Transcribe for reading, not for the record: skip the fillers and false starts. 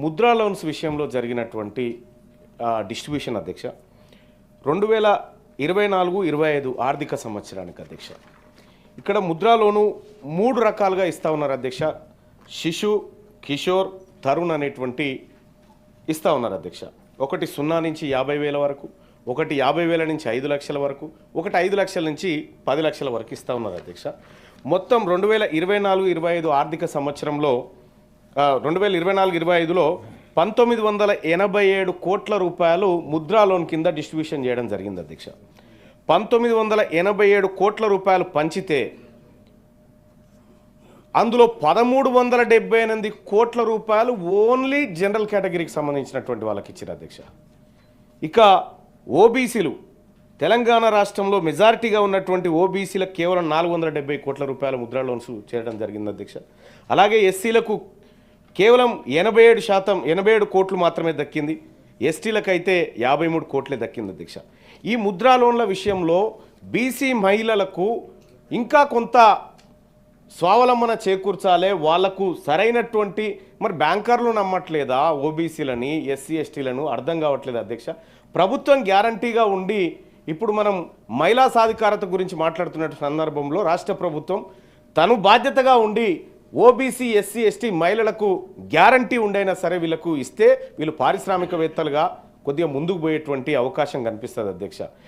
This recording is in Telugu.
ముద్రా లోన్స్ విషయంలో జరిగినటువంటి డిస్ట్రిబ్యూషన్ అధ్యక్ష 2024-25 ఆర్థిక సంవత్సరానికి అధ్యక్ష ఇక్కడ ముద్రా లోను 3 రకాలుగా ఇస్తా ఉన్నారు అధ్యక్ష. శిశు, కిషోర్, తరుణ్ అనేటువంటి ఇస్తా ఉన్నారు అధ్యక్ష. ఒకటి 0 నుంచి 50,000 వరకు, ఒకటి 50,000 నుంచి 5 లక్షల వరకు, ఒకటి 5 లక్షల నుంచి 10 లక్షల వరకు ఇస్తా ఉన్నారు అధ్యక్ష. మొత్తం 2024-25 ఆర్థిక సంవత్సరంలో 2024-25లో 1987 కోట్ల రూపాయలు ముద్రా లోన్ కింద డిస్ట్రిబ్యూషన్ చేయడం జరిగింది అధ్యక్ష. 1987 కోట్ల రూపాయలు పంచితే అందులో 1378 కోట్ల రూపాయలు ఓన్లీ జనరల్ కేటగిరీకి సంబంధించినటువంటి వాళ్ళకి ఇచ్చారు అధ్యక్ష. ఇక ఓబీసీలు తెలంగాణ రాష్ట్రంలో మెజారిటీగా ఉన్నటువంటి ఓబీసీలకు కేవలం 470 కోట్ల రూపాయల ముద్రా లోన్స్ చేయడం జరిగింది అధ్యక్ష. అలాగే ఎస్సీలకు కేవలం 87 కోట్లు మాత్రమే దక్కింది. ఎస్టీలకైతే 53 కోట్లే దక్కింది అధ్యక్ష. ఈ ముద్రా లోన్ల విషయంలో బీసీ మహిళలకు ఇంకా కొంత స్వావలంబన చేకూర్చాలే, వాళ్లకు సరైనటువంటి మరి బ్యాంకర్లు నమ్మట్లేదా ఓబీసీలని, ఎస్సీ ఎస్టీలను అర్థం కావట్లేదు అధ్యక్ష. ప్రభుత్వం గ్యారంటీగా ఉండి ఇప్పుడు మనం మహిళా సాధికారత గురించి మాట్లాడుతున్న సందర్భంలో రాష్ట్ర ప్రభుత్వం తను బాధ్యతగా ఉండి ఓబీసీ ఎస్సీ ఎస్టీ మహిళలకు గ్యారంటీ ఉండైనా సరే వీళ్ళకు ఇస్తే వీళ్ళు పారిశ్రామికవేత్తలుగా కొద్దిగా ముందుకు పోయేటువంటి అవకాశం కనిపిస్తుంది అధ్యక్ష.